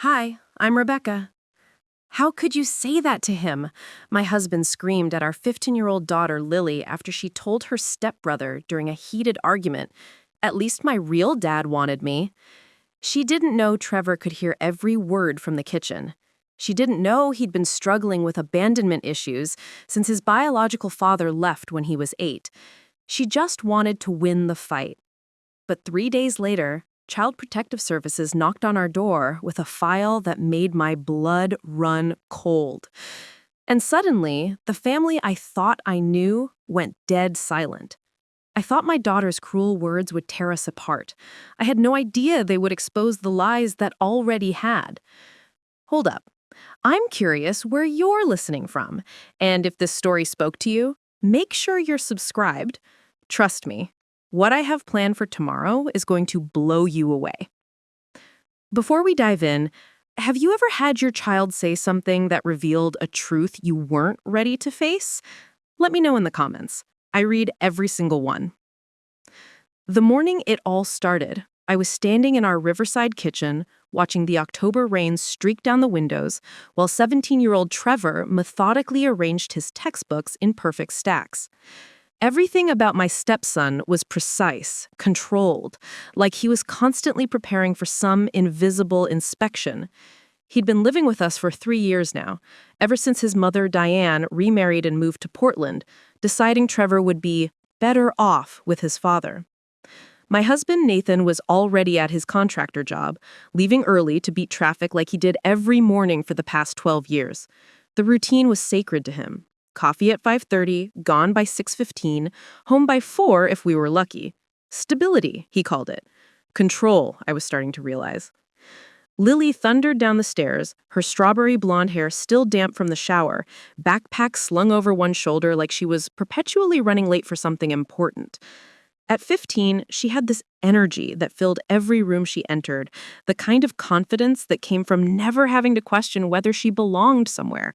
Hi, I'm Rebecca. How could you say that to him? My husband screamed at our 15-year-old daughter, Lily, after she told her stepbrother during a heated argument, "At least my real dad wanted me." She didn't know Trevor could hear every word from the kitchen. She didn't know he'd been struggling with abandonment issues since his biological father left when he was 8. She just wanted to win the fight. But 3 days later, Child Protective Services knocked on our door with a file that made my blood run cold. And suddenly, the family I thought I knew went dead silent. I thought my daughter's cruel words would tear us apart. I had no idea they would expose the lies that already had. Hold up. I'm curious where you're listening from. And if this story spoke to you, make sure you're subscribed. Trust me, what I have planned for tomorrow is going to blow you away. Before we dive in, have you ever had your child say something that revealed a truth you weren't ready to face? Let me know in the comments. I read every single one. The morning it all started, I was standing in our riverside kitchen, watching the October rain streak down the windows, while 17-year-old Trevor methodically arranged his textbooks in perfect stacks. Everything about my stepson was precise, controlled, like he was constantly preparing for some invisible inspection. He'd been living with us for 3 years now, ever since his mother, Diane, remarried and moved to Portland, deciding Trevor would be better off with his father. My husband, Nathan, was already at his contractor job, leaving early to beat traffic like he did every morning for the past 12 years. The routine was sacred to him. Coffee at 5:30, gone by 6:15, home by 4 if we were lucky. Stability, he called it. Control, I was starting to realize. Lily thundered down the stairs, her strawberry blonde hair still damp from the shower, backpack slung over one shoulder like she was perpetually running late for something important. At 15, she had this energy that filled every room she entered, the kind of confidence that came from never having to question whether she belonged somewhere.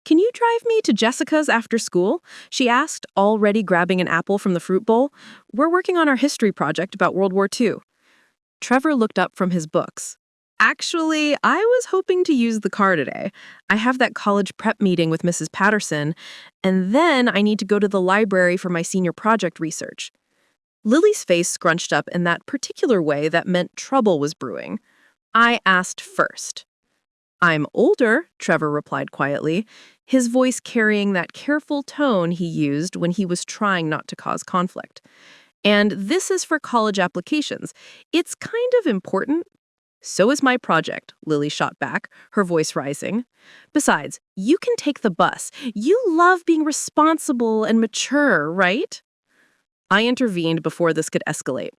"Can you drive me to Jessica's after school?" she asked, already grabbing an apple from the fruit bowl. "We're working on our history project about World War II. Trevor looked up from his books. "Actually, I was hoping to use the car today. I have that college prep meeting with Mrs. Patterson, and then I need to go to the library for my senior project research." Lily's face scrunched up in that particular way that meant trouble was brewing. I asked first. "I'm older," Trevor replied quietly, his voice carrying that careful tone he used when he was trying not to cause conflict. "And this is for college applications. It's kind of important." "So is my project," Lily shot back, her voice rising. "Besides, you can take the bus. You love being responsible and mature, right?" I intervened before this could escalate.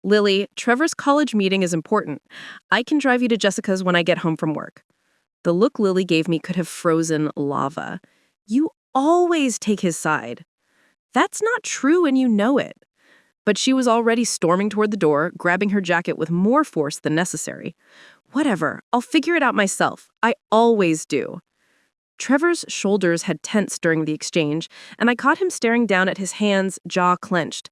"Lily, Trevor's college meeting is important. I can drive you to Jessica's when I get home from work." The look Lily gave me could have frozen lava. "You always take his side." "That's not true and you know it." But she was already storming toward the door, grabbing her jacket with more force than necessary. "Whatever, I'll figure it out myself. I always do." Trevor's shoulders had tensed during the exchange, and I caught him staring down at his hands, jaw clenched.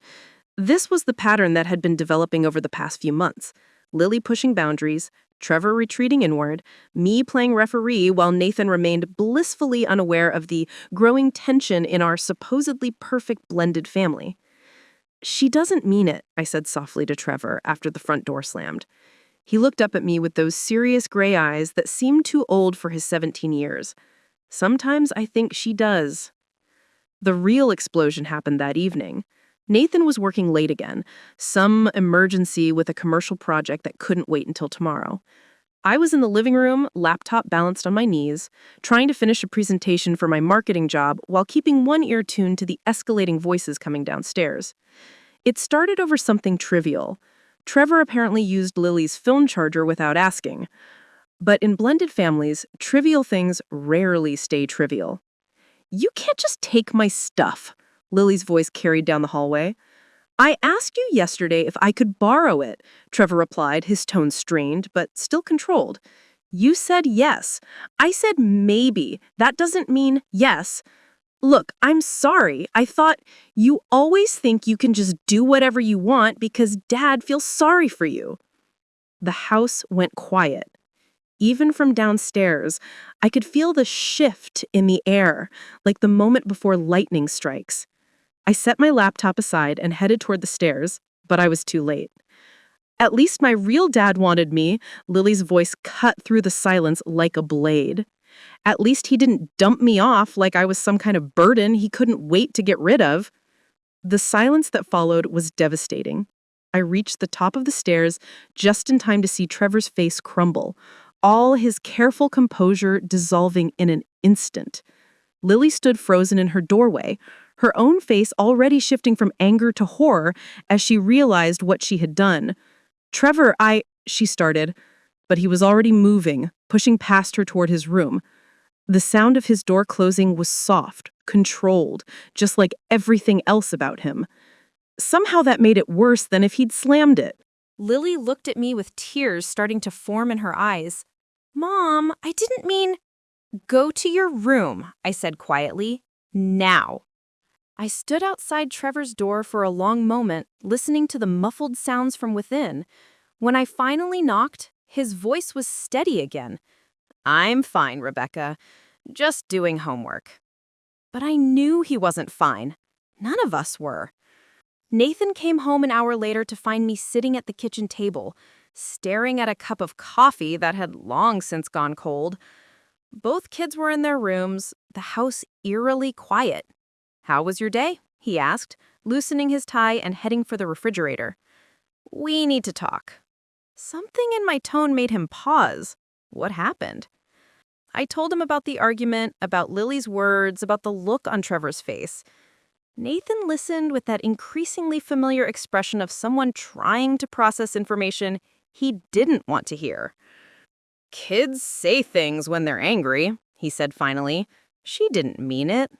This was the pattern that had been developing over the past few months. Lily pushing boundaries, Trevor retreating inward, me playing referee while Nathan remained blissfully unaware of the growing tension in our supposedly perfect blended family. "She doesn't mean it," I said softly to Trevor after the front door slammed. He looked up at me with those serious gray eyes that seemed too old for his 17 years. "Sometimes I think she does." The real explosion happened that evening. Nathan was working late again, some emergency with a commercial project that couldn't wait until tomorrow. I was in the living room, laptop balanced on my knees, trying to finish a presentation for my marketing job while keeping one ear tuned to the escalating voices coming downstairs. It started over something trivial. Trevor apparently used Lily's phone charger without asking. But in blended families, trivial things rarely stay trivial. "You can't just take my stuff," Lily's voice carried down the hallway. "I asked you yesterday if I could borrow it," Trevor replied, his tone strained, but still controlled. "You said yes. I said maybe. That doesn't mean yes. Look, I'm sorry. I thought you always think you can just do whatever you want because Dad feels sorry for you." The house went quiet. Even from downstairs, I could feel the shift in the air, like the moment before lightning strikes. I set my laptop aside and headed toward the stairs, but I was too late. At least my real dad wanted me, Lily's voice cut through the silence like a blade. At least he didn't dump me off like I was some kind of burden he couldn't wait to get rid of. The silence that followed was devastating. I reached the top of the stairs just in time to see Trevor's face crumble, all his careful composure dissolving in an instant. Lily stood frozen in her doorway, her own face already shifting from anger to horror as she realized what she had done. "Trevor, she started, but he was already moving, pushing past her toward his room. The sound of his door closing was soft, controlled, just like everything else about him. Somehow that made it worse than if he'd slammed it. Lily looked at me with tears starting to form in her eyes. "Mom, I didn't mean—" "Go to your room," I said quietly. "Now." I stood outside Trevor's door for a long moment, listening to the muffled sounds from within. When I finally knocked, his voice was steady again. "I'm fine, Rebecca. Just doing homework." But I knew he wasn't fine. None of us were. Nathan came home an hour later to find me sitting at the kitchen table, staring at a cup of coffee that had long since gone cold. Both kids were in their rooms, the house eerily quiet. "How was your day?" he asked, loosening his tie and heading for the refrigerator. "We need to talk." Something in my tone made him pause. What happened? I told him about the argument, about Lily's words, about the look on Trevor's face. Nathan listened with that increasingly familiar expression of someone trying to process information he didn't want to hear. "Kids say things when they're angry," he said finally. "She didn't mean it."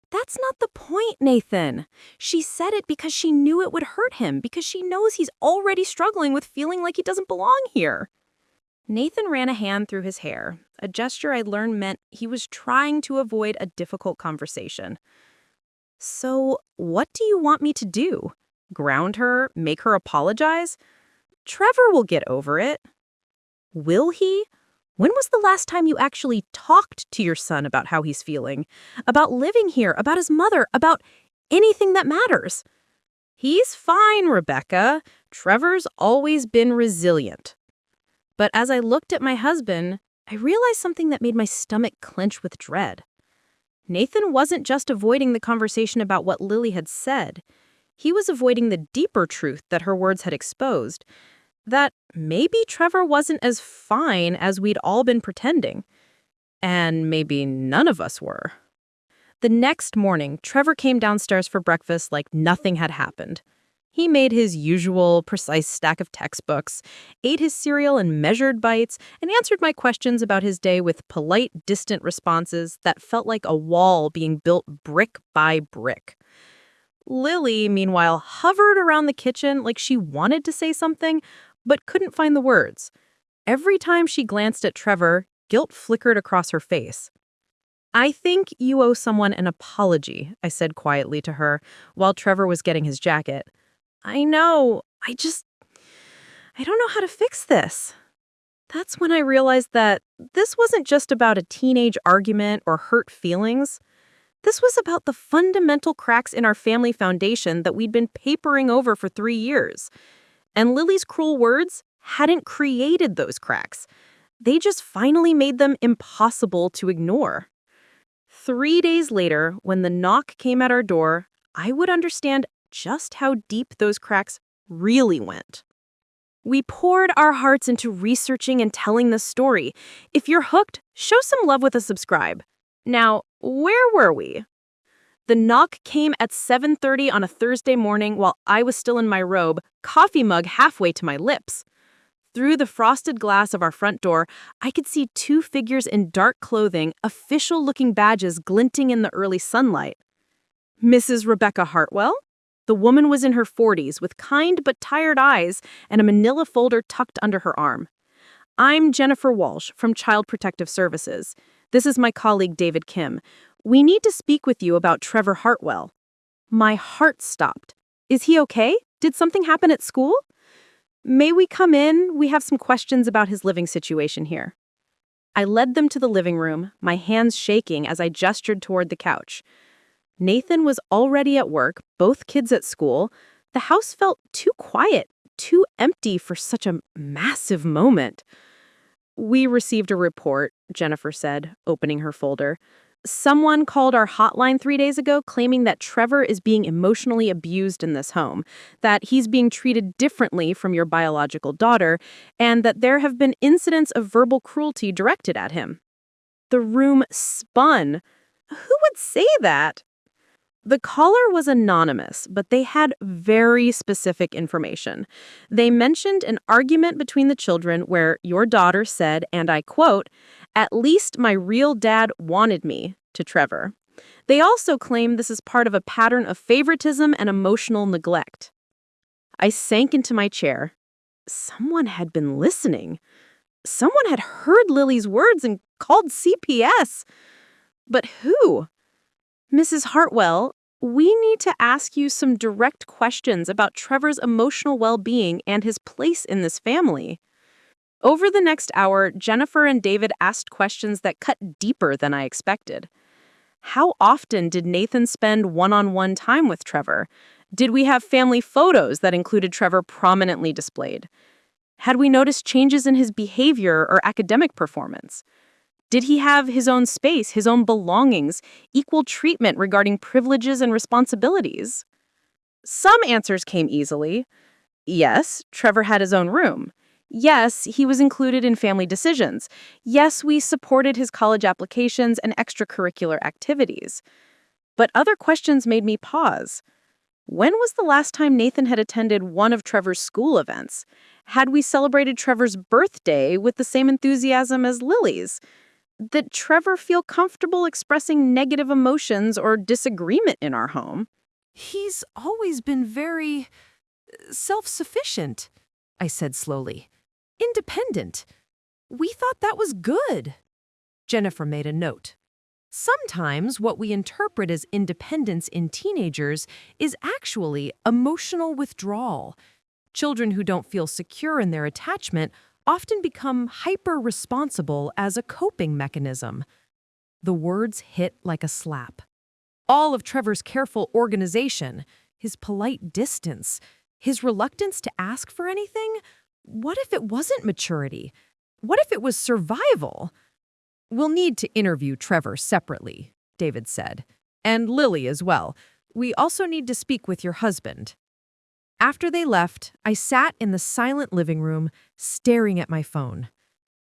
"That's not the point, Nathan. She said it because she knew it would hurt him, because she knows he's already struggling with feeling like he doesn't belong here." Nathan ran a hand through his hair, a gesture I learned meant he was trying to avoid a difficult conversation. "So, what do you want me to do? Ground her? Make her apologize? Trevor will get over it." "Will he? When was the last time you actually talked to your son about how he's feeling? About living here, about his mother, about anything that matters?" "He's fine, Rebecca. Trevor's always been resilient." But as I looked at my husband, I realized something that made my stomach clench with dread. Nathan wasn't just avoiding the conversation about what Lily had said. He was avoiding the deeper truth that her words had exposed. That maybe Trevor wasn't as fine as we'd all been pretending. And maybe none of us were. The next morning, Trevor came downstairs for breakfast like nothing had happened. He made his usual, precise stack of textbooks, ate his cereal in measured bites, and answered my questions about his day with polite, distant responses that felt like a wall being built brick by brick. Lily, meanwhile, hovered around the kitchen like she wanted to say something, but couldn't find the words. Every time she glanced at Trevor, guilt flickered across her face. "I think you owe someone an apology," I said quietly to her, while Trevor was getting his jacket. "I know, I don't know how to fix this." That's when I realized that this wasn't just about a teenage argument or hurt feelings. This was about the fundamental cracks in our family foundation that we'd been papering over for 3 years. And Lily's cruel words hadn't created those cracks. They just finally made them impossible to ignore. 3 days later, when the knock came at our door, I would understand just how deep those cracks really went. We poured our hearts into researching and telling this story. If you're hooked, show some love with a subscribe. Now, where were we? The knock came at 7:30 on a Thursday morning while I was still in my robe, coffee mug halfway to my lips. Through the frosted glass of our front door, I could see 2 figures in dark clothing, official-looking badges glinting in the early sunlight. Mrs. Rebecca Hartwell? The woman was in her 40s, with kind but tired eyes and a manila folder tucked under her arm. "I'm Jennifer Walsh from Child Protective Services. This is my colleague David Kim. We need to speak with you about Trevor Hartwell." My heart stopped. "Is he okay? Did something happen at school?" "May we come in? We have some questions about his living situation here." I led them to the living room, my hands shaking as I gestured toward the couch. Nathan was already at work, both kids at school. The house felt too quiet, too empty for such a massive moment. "We received a report," Jennifer said, opening her folder. "Someone called our hotline 3 days ago claiming that Trevor is being emotionally abused in this home, that he's being treated differently from your biological daughter, and that there have been incidents of verbal cruelty directed at him." The room spun. Who would say that? The caller was anonymous, but they had very specific information. They mentioned an argument between the children where your daughter said, and I quote, "At least my real dad wanted me," to Trevor. They also claim this is part of a pattern of favoritism and emotional neglect. I sank into my chair. Someone had been listening. Someone had heard Lily's words and called CPS. But who? "Mrs. Hartwell, we need to ask you some direct questions about Trevor's emotional well-being and his place in this family." Over the next hour, Jennifer and David asked questions that cut deeper than I expected. How often did Nathan spend one-on-one time with Trevor? Did we have family photos that included Trevor prominently displayed? Had we noticed changes in his behavior or academic performance? Did he have his own space, his own belongings, equal treatment regarding privileges and responsibilities? Some answers came easily. Yes, Trevor had his own room. Yes, he was included in family decisions. Yes, we supported his college applications and extracurricular activities. But other questions made me pause. When was the last time Nathan had attended one of Trevor's school events? Had we celebrated Trevor's birthday with the same enthusiasm as Lily's? Did Trevor feel comfortable expressing negative emotions or disagreement in our home? "He's always been very self-sufficient," I said slowly. "Independent. We thought that was good." Jennifer made a note. "Sometimes what we interpret as independence in teenagers is actually emotional withdrawal. Children who don't feel secure in their attachment often become hyper-responsible as a coping mechanism." The words hit like a slap. All of Trevor's careful organization, his polite distance, his reluctance to ask for anything, what if it wasn't maturity? What if it was survival? "We'll need to interview Trevor separately," David said. "And Lily as well. We also need to speak with your husband." After they left, I sat in the silent living room, staring at my phone.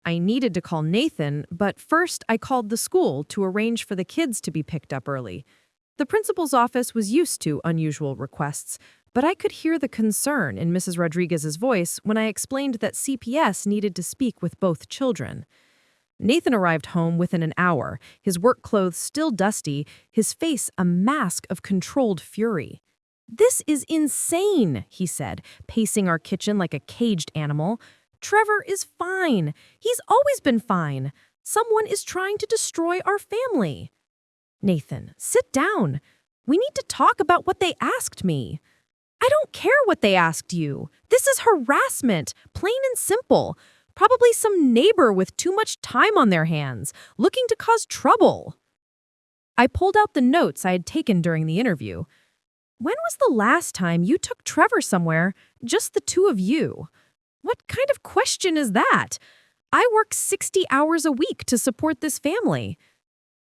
I needed to call Nathan, but first I called the school to arrange for the kids to be picked up early. The principal's office was used to unusual requests, but I could hear the concern in Mrs. Rodriguez's voice when I explained that CPS needed to speak with both children. Nathan arrived home within an hour, his work clothes still dusty, his face a mask of controlled fury. "This is insane," he said, pacing our kitchen like a caged animal. "Trevor is fine. He's always been fine. Someone is trying to destroy our family." "Nathan, sit down. We need to talk about what they asked me." "I don't care what they asked you. This is harassment, plain and simple. Probably some neighbor with too much time on their hands, looking to cause trouble." I pulled out the notes I had taken during the interview. "When was the last time you took Trevor somewhere, just the two of you? What kind of question is that? I work 60 hours a week to support this family.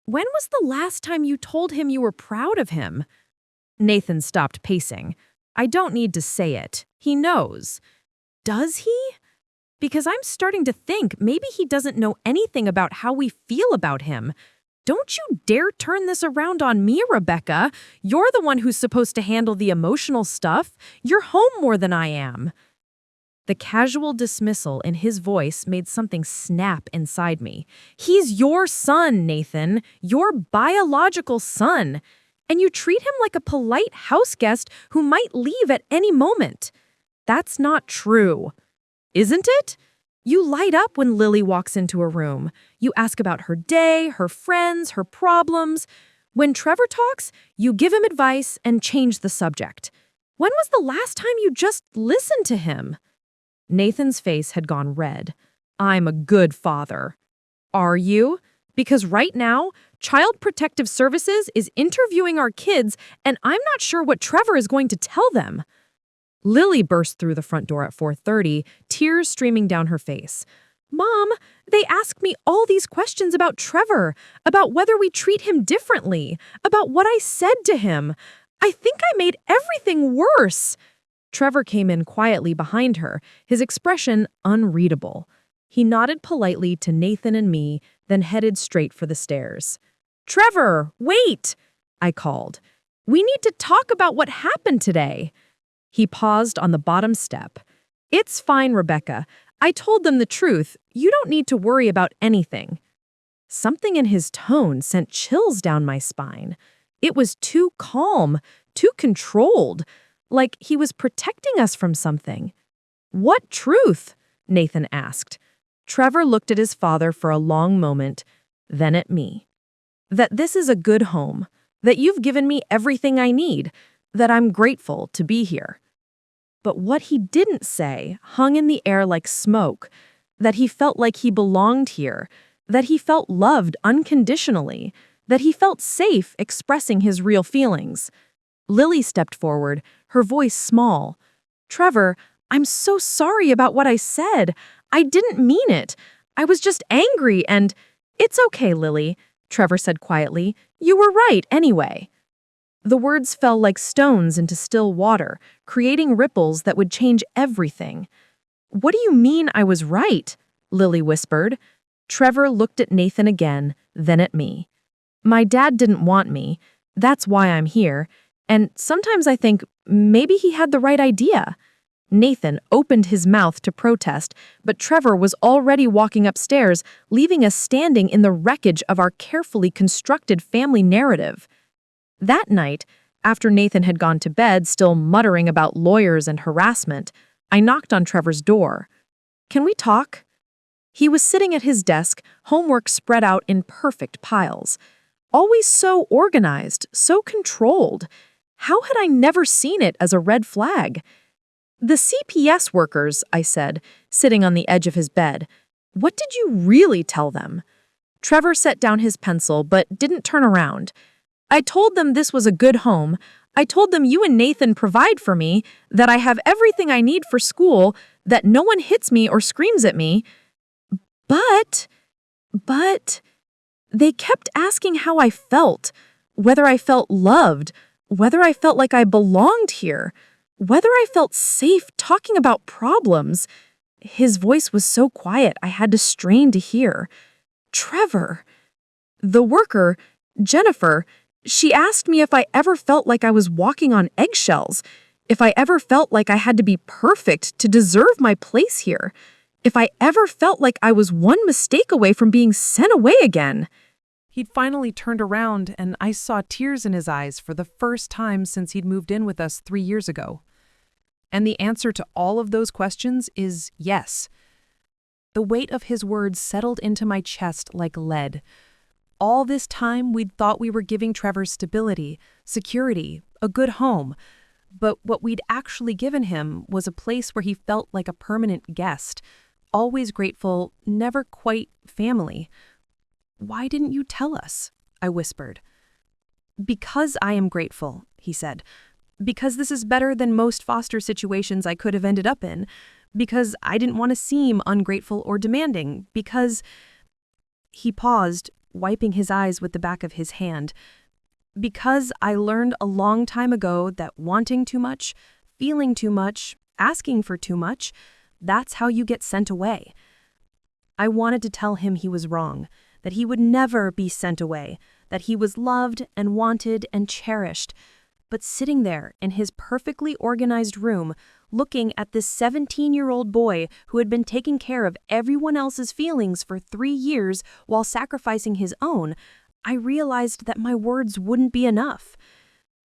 When was the last time you told him you were proud of him?" Nathan stopped pacing. "I don't need to say it. He knows." "Does he? Because I'm starting to think maybe he doesn't know anything about how we feel about him. Don't you dare turn this around on me, Rebecca. You're the one who's supposed to handle the emotional stuff. You're home more than I am." The casual dismissal in his voice made something snap inside me. "He's your son, Nathan. Your biological son. And you treat him like a polite house guest who might leave at any moment. That's not true. Isn't it? You light up when Lily walks into a room. You ask about her day, her friends, her problems. When Trevor talks, you give him advice and change the subject. When was the last time you just listened to him?" Nathan's face had gone red. "I'm a good father." Are you? Because right now, Child Protective Services is interviewing our kids, and I'm not sure what Trevor is going to tell them. Lily burst through the front door at 4:30, tears streaming down her face. Mom, they ask me all these questions about Trevor, about whether we treat him differently, about what I said to him. I think I made everything worse. Trevor came in quietly behind her, his expression unreadable. He nodded politely to Nathan and me, then headed straight for the stairs. Trevor, wait! I called. We need to talk about what happened today. He paused on the bottom step. It's fine, Rebecca. I told them the truth. You don't need to worry about anything. Something in his tone sent chills down my spine. It was too calm, too controlled, like he was protecting us from something. What truth? Nathan asked. Trevor looked at his father for a long moment, then at me. That this is a good home, that you've given me everything I need, that I'm grateful to be here. But what he didn't say hung in the air like smoke, that he felt like he belonged here, that he felt loved unconditionally, that he felt safe expressing his real feelings. Lily stepped forward, her voice small. Trevor, I'm so sorry about what I said. I didn't mean it. I was just angry and— It's okay, Lily, Trevor said quietly. You were right anyway. The words fell like stones into still water, creating ripples that would change everything. What do you mean I was right? Lily whispered. Trevor looked at Nathan again, then at me. My dad didn't want me. That's why I'm here. And sometimes I think maybe he had the right idea. Nathan opened his mouth to protest, but Trevor was already walking upstairs, leaving us standing in the wreckage of our carefully constructed family narrative. That night, after Nathan had gone to bed, still muttering about lawyers and harassment, I knocked on Trevor's door. Can we talk? He was sitting at his desk, homework spread out in perfect piles. Always so organized, so controlled. How had I never seen it as a red flag? The CPS workers, I said, sitting on the edge of his bed. What did you really tell them? Trevor set down his pencil, but didn't turn around. I told them this was a good home. I told them you and Nathan provide for me, that I have everything I need for school, that no one hits me or screams at me. But, they kept asking how I felt, whether I felt loved, whether I felt like I belonged here, whether I felt safe talking about problems. His voice was so quiet I had to strain to hear. Trevor. The worker, Jennifer, she asked me if I ever felt like I was walking on eggshells, if I ever felt like I had to be perfect to deserve my place here, if I ever felt like I was one mistake away from being sent away again. He'd finally turned around, and I saw tears in his eyes for the first time since he'd moved in with us 3 years ago. And the answer to all of those questions is yes. The weight of his words settled into my chest like lead. All this time, we'd thought we were giving Trevor stability, security, a good home. But what we'd actually given him was a place where he felt like a permanent guest, always grateful, never quite family. Why didn't you tell us? I whispered. Because I am grateful, he said. Because this is better than most foster situations I could have ended up in. Because I didn't want to seem ungrateful or demanding. Because— He paused, wiping his eyes with the back of his hand. Because I learned a long time ago that wanting too much, feeling too much, asking for too much, that's how you get sent away. I wanted to tell him he was wrong, that he would never be sent away, that he was loved and wanted and cherished. But sitting there in his perfectly organized room, looking at this 17-year-old boy who had been taking care of everyone else's feelings for 3 years while sacrificing his own, I realized that my words wouldn't be enough.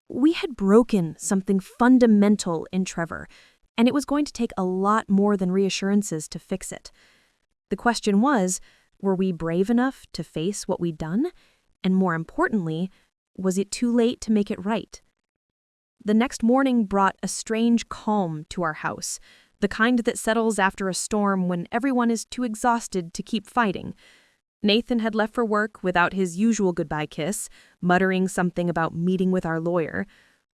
We had broken something fundamental in Trevor, and it was going to take a lot more than reassurances to fix it. The question was, were we brave enough to face what we'd done? And more importantly, was it too late to make it right? The next morning brought a strange calm to our house, the kind that settles after a storm when everyone is too exhausted to keep fighting. Nathan had left for work without his usual goodbye kiss, muttering something about meeting with our lawyer.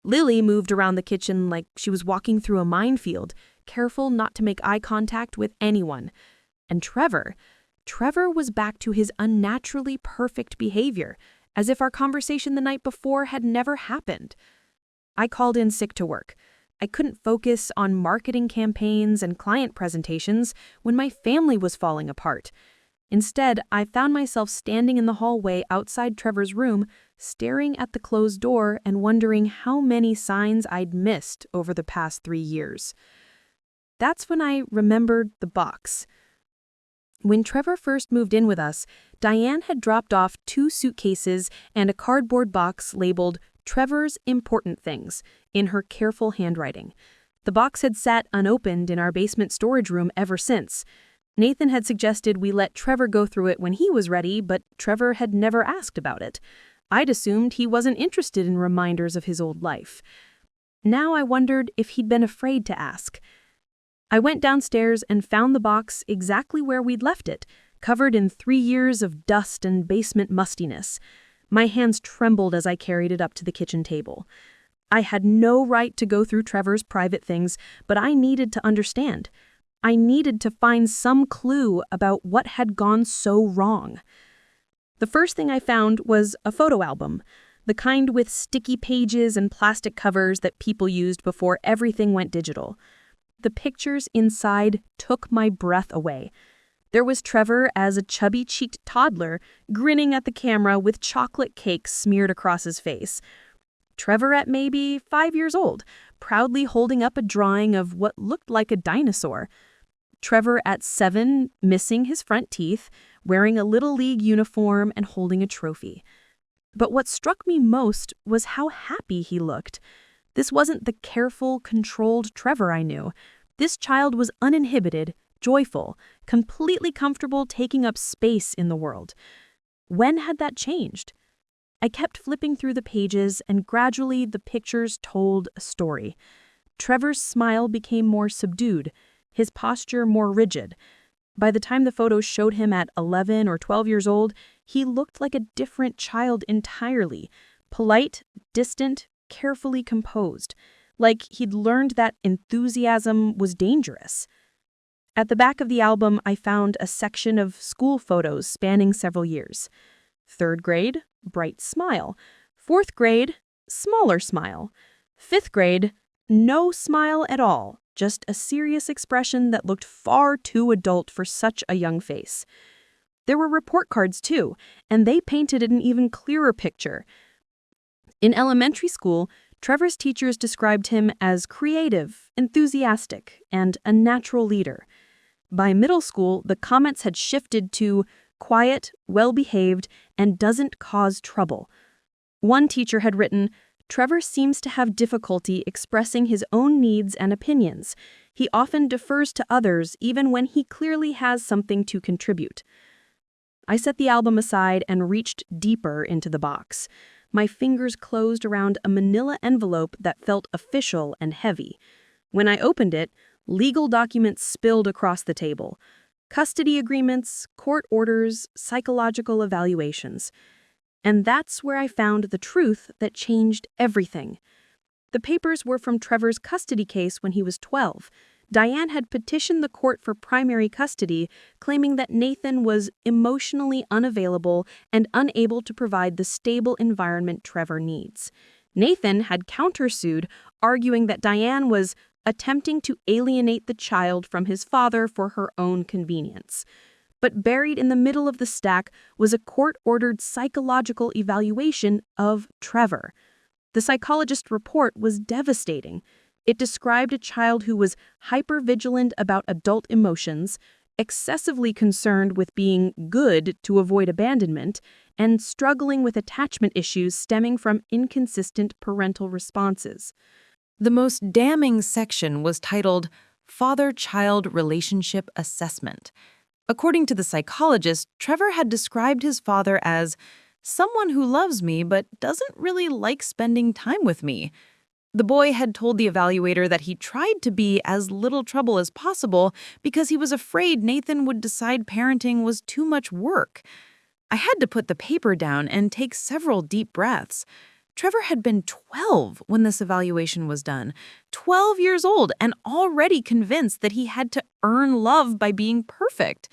Lily moved around the kitchen like she was walking through a minefield, careful not to make eye contact with anyone. And Trevor was back to his unnaturally perfect behavior, as if our conversation the night before had never happened. I called in sick to work. I couldn't focus on marketing campaigns and client presentations when my family was falling apart. Instead, I found myself standing in the hallway outside Trevor's room, staring at the closed door and wondering how many signs I'd missed over the past 3 years. That's when I remembered the box. When Trevor first moved in with us, Diane had dropped off 2 suitcases and a cardboard box labeled Trevor's Important Things in her careful handwriting. The box had sat unopened in our basement storage room ever since. Nathan had suggested we let Trevor go through it when he was ready, but Trevor had never asked about it. I'd assumed he wasn't interested in reminders of his old life. Now I wondered if he'd been afraid to ask. I went downstairs and found the box exactly where we'd left it, covered in 3 years of dust and basement mustiness. My hands trembled as I carried it up to the kitchen table. I had no right to go through Trevor's private things, but I needed to understand. I needed to find some clue about what had gone so wrong. The first thing I found was a photo album, the kind with sticky pages and plastic covers that people used before everything went digital. The pictures inside took my breath away. There was Trevor as a chubby-cheeked toddler, grinning at the camera with chocolate cake smeared across his face. Trevor at maybe 5 years old, proudly holding up a drawing of what looked like a dinosaur. Trevor at 7, missing his front teeth, wearing a Little League uniform and holding a trophy. But what struck me most was how happy he looked. This wasn't the careful, controlled Trevor I knew. This child was uninhibited, joyful, completely comfortable taking up space in the world. When had that changed? I kept flipping through the pages, and gradually the pictures told a story. Trevor's smile became more subdued, his posture more rigid. By the time the photos showed him at 11 or 12 years old, he looked like a different child entirely, polite, distant, carefully composed, like he'd learned that enthusiasm was dangerous. At the back of the album, I found a section of school photos spanning several years. 3rd grade, bright smile. 4th grade, smaller smile. 5th grade, no smile at all, just a serious expression that looked far too adult for such a young face. There were report cards too, and they painted an even clearer picture. In elementary school, Trevor's teachers described him as creative, enthusiastic, and a natural leader. By middle school, the comments had shifted to quiet, well-behaved, and doesn't cause trouble. One teacher had written, "Trevor seems to have difficulty expressing his own needs and opinions. He often defers to others even when he clearly has something to contribute." I set the album aside and reached deeper into the box. My fingers closed around a manila envelope that felt official and heavy. When I opened it, legal documents spilled across the table. Custody agreements, court orders, psychological evaluations. And that's where I found the truth that changed everything. The papers were from Trevor's custody case when he was 12. Diane had petitioned the court for primary custody, claiming that Nathan was emotionally unavailable and unable to provide the stable environment Trevor needs. Nathan had countersued, arguing that Diane was attempting to alienate the child from his father for her own convenience. But buried in the middle of the stack was a court-ordered psychological evaluation of Trevor. The psychologist's report was devastating. It described a child who was hypervigilant about adult emotions, excessively concerned with being good to avoid abandonment, and struggling with attachment issues stemming from inconsistent parental responses. The most damning section was titled Father-Child Relationship Assessment. According to the psychologist, Trevor had described his father as someone who loves me but doesn't really like spending time with me. The boy had told the evaluator that he tried to be as little trouble as possible because he was afraid Nathan would decide parenting was too much work. I had to put the paper down and take several deep breaths. Trevor had been 12 when this evaluation was done, 12 years old, and already convinced that he had to earn love by being perfect.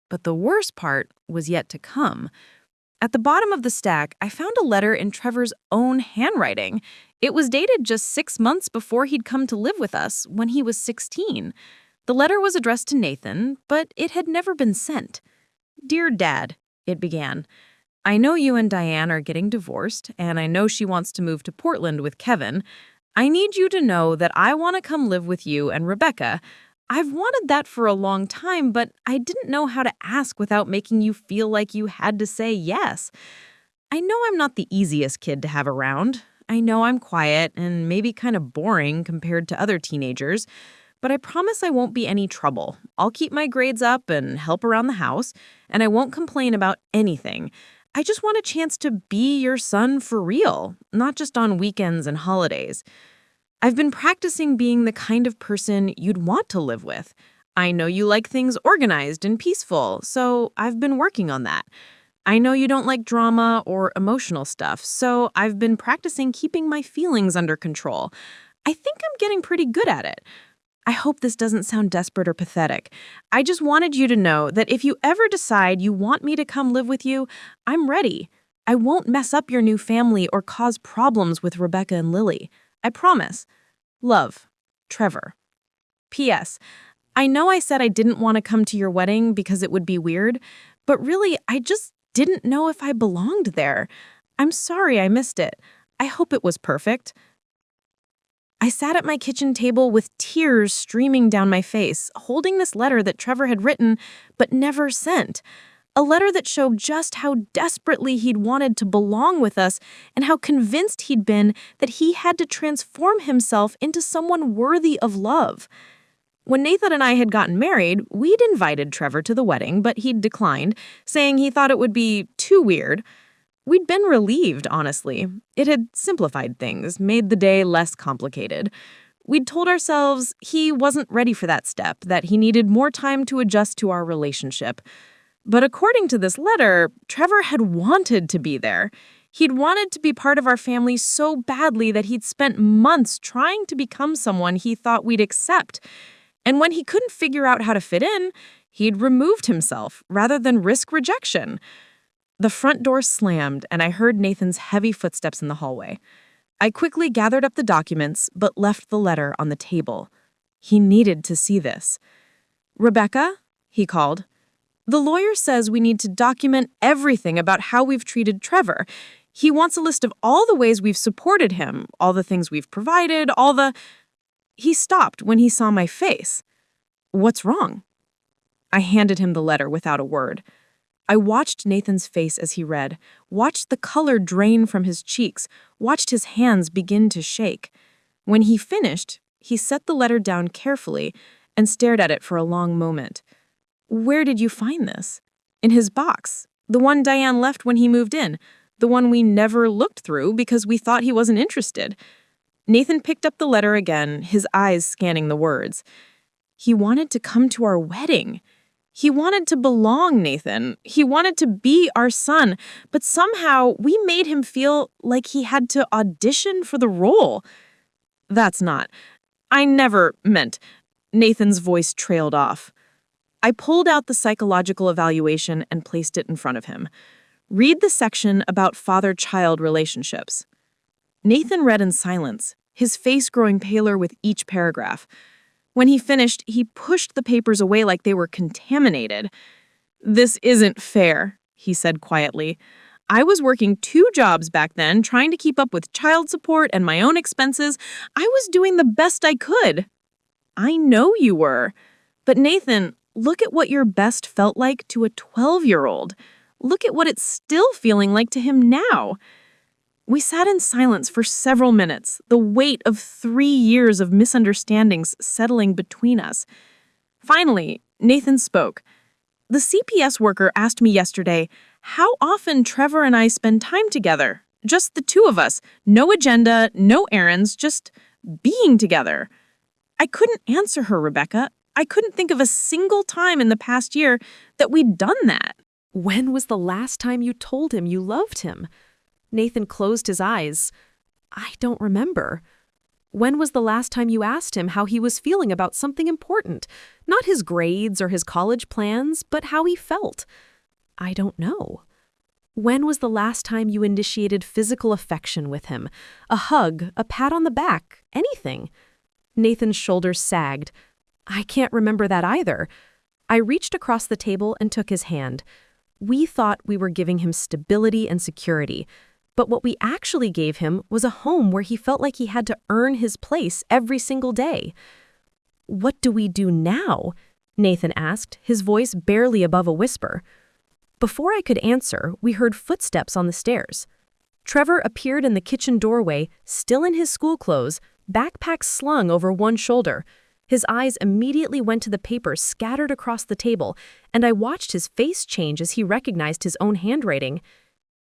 But the worst part was yet to come. At the bottom of the stack, I found a letter in Trevor's own handwriting. It was dated just 6 months before he'd come to live with us, when he was 16. The letter was addressed to Nathan, but it had never been sent. "Dear Dad," it began. "I know you and Diane are getting divorced, and I know she wants to move to Portland with Kevin. I need you to know that I want to come live with you and Rebecca. I've wanted that for a long time, but I didn't know how to ask without making you feel like you had to say yes. I know I'm not the easiest kid to have around. I know I'm quiet and maybe kind of boring compared to other teenagers, but I promise I won't be any trouble. I'll keep my grades up and help around the house, and I won't complain about anything. I just want a chance to be your son for real, not just on weekends and holidays. I've been practicing being the kind of person you'd want to live with. I know you like things organized and peaceful, so I've been working on that. I know you don't like drama or emotional stuff, so I've been practicing keeping my feelings under control. I think I'm getting pretty good at it. I hope this doesn't sound desperate or pathetic. I just wanted you to know that if you ever decide you want me to come live with you, I'm ready. I won't mess up your new family or cause problems with Rebecca and Lily. I promise. Love, Trevor. P.S. I know I said I didn't want to come to your wedding because it would be weird, but really, I just didn't know if I belonged there. I'm sorry I missed it. I hope it was perfect. I sat at my kitchen table with tears streaming down my face, holding this letter that Trevor had written but never sent. A letter that showed just how desperately he'd wanted to belong with us and how convinced he'd been that he had to transform himself into someone worthy of love. When Nathan and I had gotten married, we'd invited Trevor to the wedding, but he'd declined, saying he thought it would be too weird. We'd been relieved, honestly. It had simplified things, made the day less complicated. We'd told ourselves he wasn't ready for that step, that he needed more time to adjust to our relationship. But according to this letter, Trevor had wanted to be there. He'd wanted to be part of our family so badly that he'd spent months trying to become someone he thought we'd accept. And when he couldn't figure out how to fit in, he'd removed himself rather than risk rejection. The front door slammed, and I heard Nathan's heavy footsteps in the hallway. I quickly gathered up the documents, but left the letter on the table. He needed to see this. "Rebecca," he called. "The lawyer says we need to document everything about how we've treated Trevor. He wants a list of all the ways we've supported him, all the things we've provided, all the—" He stopped when he saw my face. "What's wrong?" I handed him the letter without a word. I watched Nathan's face as he read, watched the color drain from his cheeks, watched his hands begin to shake. When he finished, he set the letter down carefully and stared at it for a long moment. "Where did you find this?" "In his box. The one Diane left when he moved in. The one we never looked through because we thought he wasn't interested." Nathan picked up the letter again, his eyes scanning the words. "He wanted to come to our wedding. He wanted to belong, Nathan. He wanted to be our son, but somehow we made him feel like he had to audition for the role." "That's not. I never meant." Nathan's voice trailed off. I pulled out the psychological evaluation and placed it in front of him. "Read the section about father-child relationships." Nathan read in silence, his face growing paler with each paragraph. When he finished, he pushed the papers away like they were contaminated. "This isn't fair," he said quietly. "I was working 2 jobs back then, trying to keep up with child support and my own expenses. I was doing the best I could." "I know you were. But Nathan, look at what your best felt like to a 12-year-old. Look at what it's still feeling like to him now." We sat in silence for several minutes, the weight of 3 years of misunderstandings settling between us. Finally, Nathan spoke. "The CPS worker asked me yesterday how often Trevor and I spend time together. Just the 2 of us. No agenda, no errands, just being together." I couldn't answer her, Rebecca. I couldn't think of a single time in the past year that we'd done that. When was the last time you told him you loved him? Nathan closed his eyes. I don't remember. When was the last time you asked him how he was feeling about something important? Not his grades or his college plans, but how he felt. I don't know. When was the last time you initiated physical affection with him? A hug, a pat on the back, anything? Nathan's shoulders sagged. I can't remember that either. I reached across the table and took his hand. We thought we were giving him stability and security, but what we actually gave him was a home where he felt like he had to earn his place every single day. What do we do now? Nathan asked, his voice barely above a whisper. Before I could answer, we heard footsteps on the stairs. Trevor appeared in the kitchen doorway, still in his school clothes, backpack slung over one shoulder. His eyes immediately went to the papers scattered across the table, and I watched his face change as he recognized his own handwriting.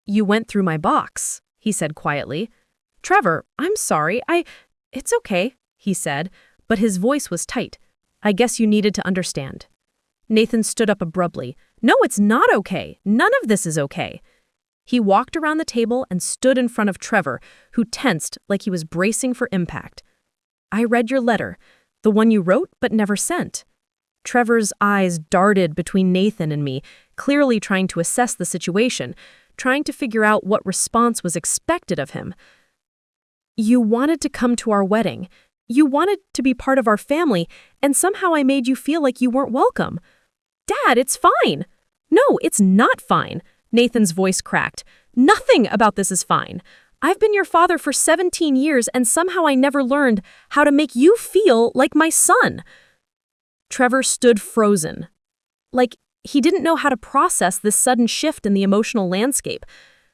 You went through my box, he said quietly. Trevor, I'm sorry, It's okay, he said, but his voice was tight. I guess you needed to understand. Nathan stood up abruptly. No, it's not okay. None of this is okay. He walked around the table and stood in front of Trevor, who tensed like he was bracing for impact. I read your letter, the one you wrote but never sent. Trevor's eyes darted between Nathan and me, clearly trying to assess the situation, trying to figure out what response was expected of him. You wanted to come to our wedding. You wanted to be part of our family, and somehow I made you feel like you weren't welcome. Dad, it's fine. No, it's not fine. Nathan's voice cracked. Nothing about this is fine. I've been your father for 17 years, and somehow I never learned how to make you feel like my son. Trevor stood frozen. Like he didn't know how to process this sudden shift in the emotional landscape.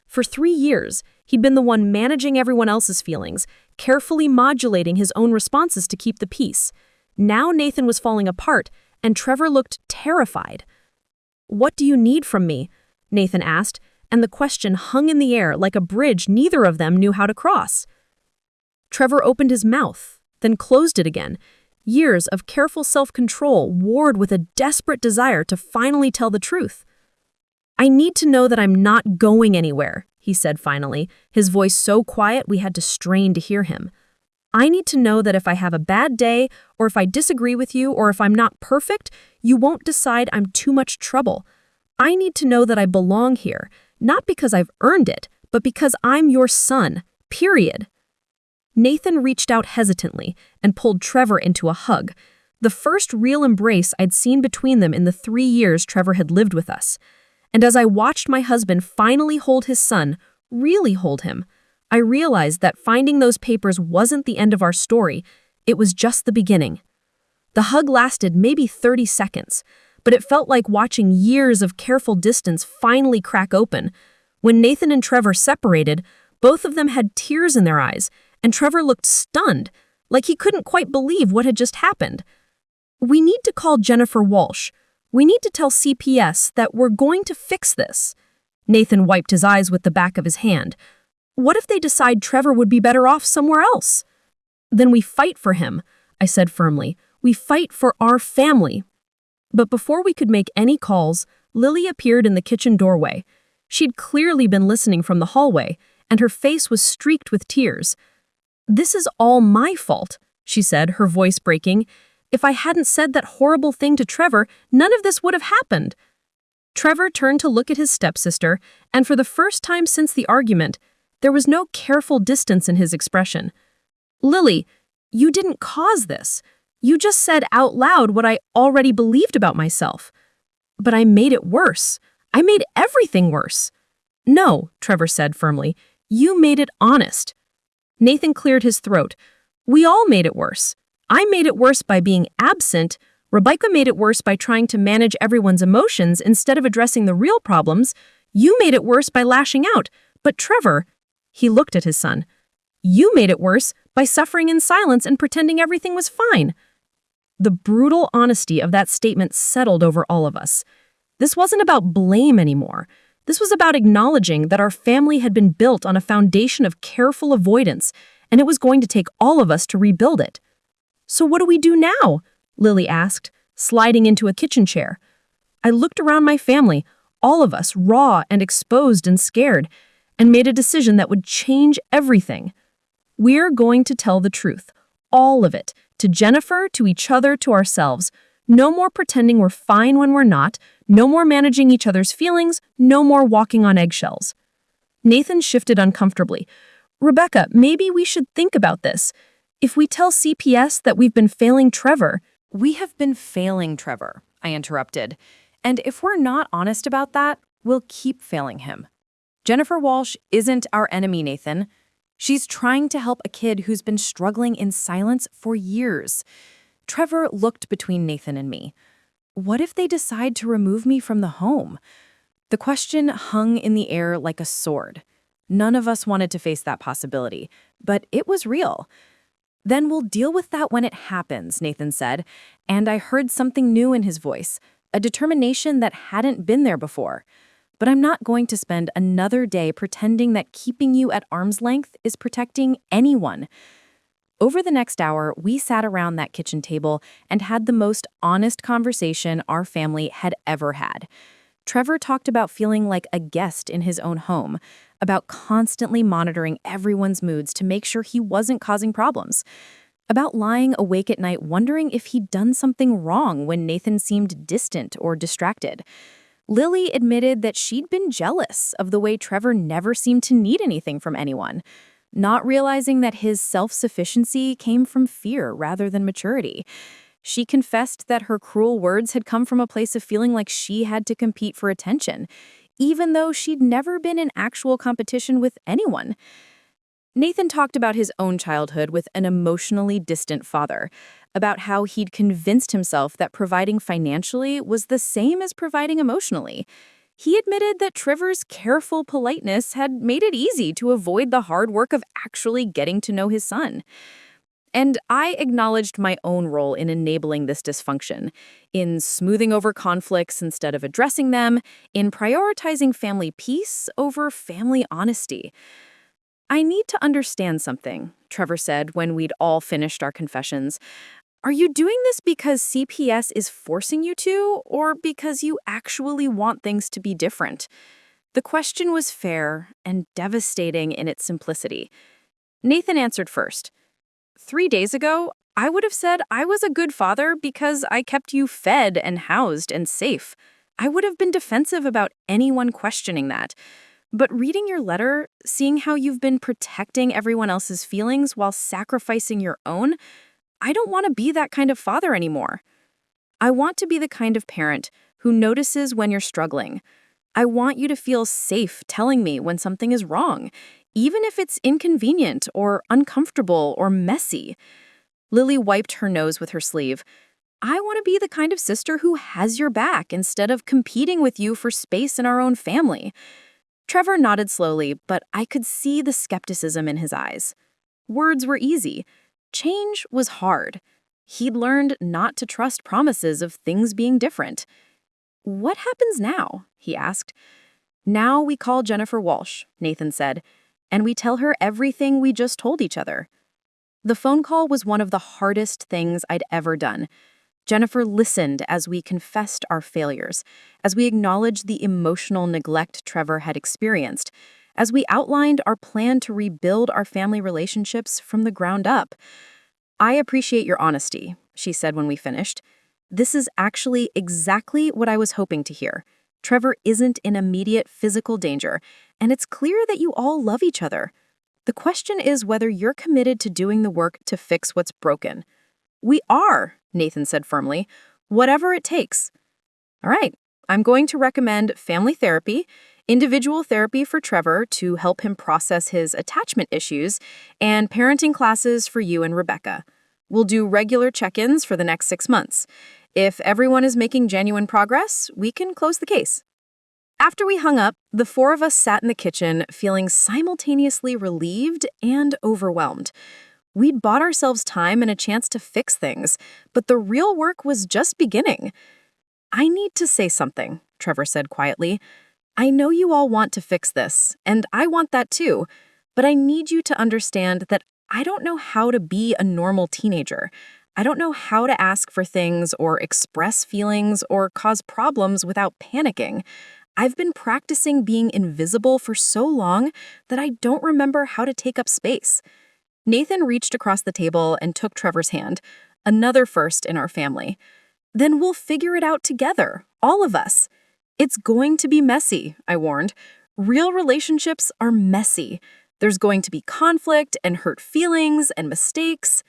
For 3 years, he'd been the one managing everyone else's feelings, carefully modulating his own responses to keep the peace. Now Nathan was falling apart, and Trevor looked terrified. What do you need from me? Nathan asked, and the question hung in the air like a bridge neither of them knew how to cross. Trevor opened his mouth, then closed it again. Years of careful self-control warred with a desperate desire to finally tell the truth. I need to know that I'm not going anywhere, he said finally, his voice so quiet we had to strain to hear him. I need to know that if I have a bad day, or if I disagree with you, or if I'm not perfect, you won't decide I'm too much trouble. I need to know that I belong here, not because I've earned it, but because I'm your son, period. Nathan reached out hesitantly and pulled Trevor into a hug, the first real embrace I'd seen between them in the 3 years Trevor had lived with us. And as I watched my husband finally hold his son, really hold him, I realized that finding those papers wasn't the end of our story, it was just the beginning. The hug lasted maybe 30 seconds, but it felt like watching years of careful distance finally crack open. When Nathan and Trevor separated, both of them had tears in their eyes, and Trevor looked stunned, like he couldn't quite believe what had just happened. We need to call Jennifer Walsh. We need to tell CPS that we're going to fix this. Nathan wiped his eyes with the back of his hand. What if they decide Trevor would be better off somewhere else? Then we fight for him, I said firmly. We fight for our family. But before we could make any calls, Lily appeared in the kitchen doorway. She'd clearly been listening from the hallway, and her face was streaked with tears. This is all my fault, she said, her voice breaking. If I hadn't said that horrible thing to Trevor, none of this would have happened. Trevor turned to look at his stepsister, and for the first time since the argument, there was no careful distance in his expression. Lily, you didn't cause this. You just said out loud what I already believed about myself. But I made it worse. I made everything worse. No, Trevor said firmly. You made it honest. Nathan cleared his throat. We all made it worse. I made it worse by being absent. Rebecca made it worse by trying to manage everyone's emotions instead of addressing the real problems. You made it worse by lashing out. But Trevor, he looked at his son, you made it worse by suffering in silence and pretending everything was fine. The brutal honesty of that statement settled over all of us. This wasn't about blame anymore. This was about acknowledging that our family had been built on a foundation of careful avoidance, and it was going to take all of us to rebuild it. So what do we do now? Lily asked, sliding into a kitchen chair. I looked around my family, all of us raw and exposed and scared, and made a decision that would change everything. We're going to tell the truth, all of it, to Jennifer, to each other, to ourselves. No more pretending we're fine when we're not, no more managing each other's feelings, no more walking on eggshells. Nathan shifted uncomfortably. Rebecca, maybe we should think about this. If we tell CPS that we've been failing Trevor, We have been failing Trevor, I interrupted. And if we're not honest about that, we'll keep failing him. Jennifer Walsh isn't our enemy, Nathan. She's trying to help a kid who's been struggling in silence for years. Trevor looked between Nathan and me. What if they decide to remove me from the home? The question hung in the air like a sword. None of us wanted to face that possibility, but it was real. Then we'll deal with that when it happens, Nathan said, and I heard something new in his voice, a determination that hadn't been there before. But I'm not going to spend another day pretending that keeping you at arm's length is protecting anyone. Over the next hour, we sat around that kitchen table and had the most honest conversation our family had ever had. Trevor talked about feeling like a guest in his own home, about constantly monitoring everyone's moods to make sure he wasn't causing problems, about lying awake at night wondering if he'd done something wrong when Nathan seemed distant or distracted. Lily admitted that she'd been jealous of the way Trevor never seemed to need anything from anyone, not realizing that his self-sufficiency came from fear rather than maturity. She confessed that her cruel words had come from a place of feeling like she had to compete for attention, even though she'd never been in actual competition with anyone. Nathan talked about his own childhood with an emotionally distant father, about how he'd convinced himself that providing financially was the same as providing emotionally. He admitted that Trevor's careful politeness had made it easy to avoid the hard work of actually getting to know his son. And I acknowledged my own role in enabling this dysfunction, in smoothing over conflicts instead of addressing them, in prioritizing family peace over family honesty. I need to understand something, Trevor said when we'd all finished our confessions. Are you doing this because CPS is forcing you to, or because you actually want things to be different? The question was fair and devastating in its simplicity. Nathan answered first. 3 days ago, I would have said I was a good father because I kept you fed and housed and safe. I would have been defensive about anyone questioning that. But reading your letter, seeing how you've been protecting everyone else's feelings while sacrificing your own, I don't want to be that kind of father anymore. I want to be the kind of parent who notices when you're struggling. I want you to feel safe telling me when something is wrong, even if it's inconvenient or uncomfortable or messy. Lily wiped her nose with her sleeve. I want to be the kind of sister who has your back instead of competing with you for space in our own family. Trevor nodded slowly, but I could see the skepticism in his eyes. Words were easy. Change was hard. He'd learned not to trust promises of things being different. What happens now? He asked. Now we call Jennifer Walsh, Nathan said, and we tell her everything we just told each other. The phone call was one of the hardest things I'd ever done. Jennifer listened as we confessed our failures, as we acknowledged the emotional neglect Trevor had experienced, as we outlined our plan to rebuild our family relationships from the ground up. I appreciate your honesty, she said when we finished. This is actually exactly what I was hoping to hear. Trevor isn't in immediate physical danger, and it's clear that you all love each other. The question is whether you're committed to doing the work to fix what's broken. We are, Nathan said firmly, whatever it takes. All right, I'm going to recommend family therapy, individual therapy for Trevor to help him process his attachment issues, and parenting classes for you and Rebecca. We'll do regular check-ins for the next 6 months. If everyone is making genuine progress, we can close the case. After we hung up, the 4 of us sat in the kitchen feeling simultaneously relieved and overwhelmed. We'd bought ourselves time and a chance to fix things, but the real work was just beginning. I need to say something, Trevor said quietly. I know you all want to fix this, and I want that too, but I need you to understand that I don't know how to be a normal teenager. I don't know how to ask for things or express feelings or cause problems without panicking. I've been practicing being invisible for so long that I don't remember how to take up space. Nathan reached across the table and took Trevor's hand, another first in our family. Then we'll figure it out together, all of us. It's going to be messy, I warned. Real relationships are messy. There's going to be conflict and hurt feelings and mistakes.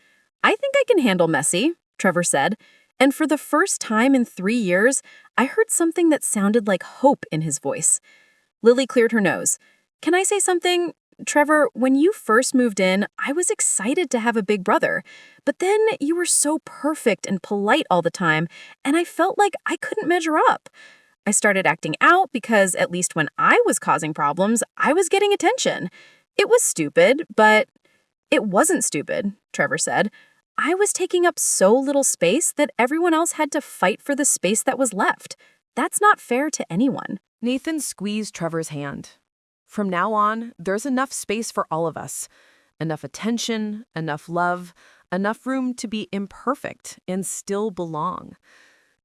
I think I can handle messy, Trevor said. And for the first time in 3 years, I heard something that sounded like hope in his voice. Lily cleared her nose. Can I say something? Trevor, when you first moved in, I was excited to have a big brother. But then you were so perfect and polite all the time, and I felt like I couldn't measure up. I started acting out because, at least when I was causing problems, I was getting attention. It was stupid, but it wasn't stupid, Trevor said. I was taking up so little space that everyone else had to fight for the space that was left. That's not fair to anyone. Nathan squeezed Trevor's hand. From now on, there's enough space for all of us. Enough attention, enough love, enough room to be imperfect and still belong.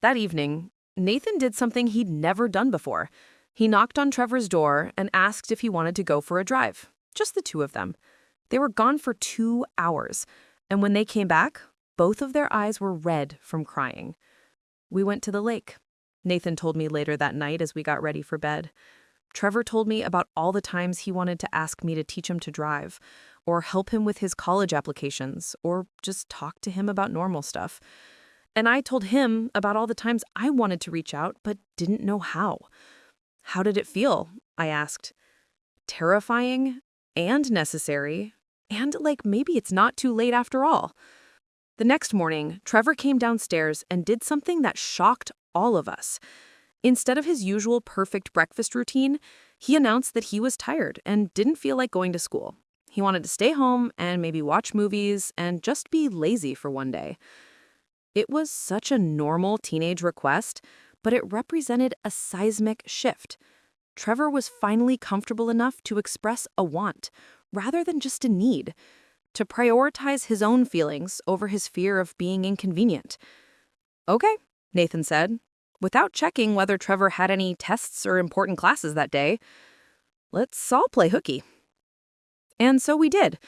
That evening, Nathan did something he'd never done before. He knocked on Trevor's door and asked if he wanted to go for a drive. Just the two of them. They were gone for 2 hours. And when they came back, both of their eyes were red from crying. We went to the lake. Nathan told me later that night as we got ready for bed. Trevor told me about all the times he wanted to ask me to teach him to drive, or help him with his college applications, or just talk to him about normal stuff. And I told him about all the times I wanted to reach out but didn't know how. How did it feel? I asked. Terrifying and necessary. And like maybe it's not too late after all. The next morning, Trevor came downstairs and did something that shocked all of us. Instead of his usual perfect breakfast routine, he announced that he was tired and didn't feel like going to school. He wanted to stay home and maybe watch movies and just be lazy for one day. It was such a normal teenage request, but it represented a seismic shift. Trevor was finally comfortable enough to express a want, rather than just a need, to prioritize his own feelings over his fear of being inconvenient. Okay, Nathan said, without checking whether Trevor had any tests or important classes that day. Let's all play hooky. And so we did.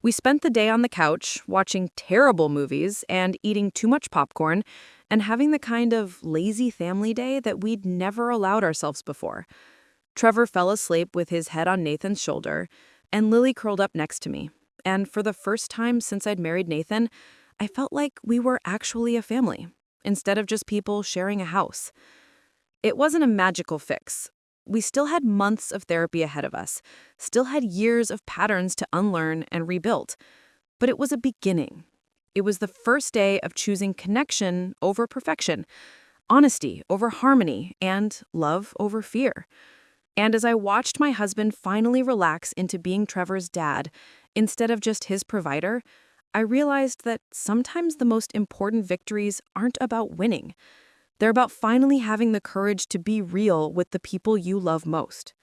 We spent the day on the couch, watching terrible movies and eating too much popcorn, and having the kind of lazy family day that we'd never allowed ourselves before. Trevor fell asleep with his head on Nathan's shoulder, and Lily curled up next to me. And for the first time since I'd married Nathan, I felt like we were actually a family, instead of just people sharing a house. It wasn't a magical fix. We still had months of therapy ahead of us, still had years of patterns to unlearn and rebuild. But it was a beginning. It was the first day of choosing connection over perfection, honesty over harmony, and love over fear. And as I watched my husband finally relax into being Trevor's dad, instead of just his provider, I realized that sometimes the most important victories aren't about winning. They're about finally having the courage to be real with the people you love most.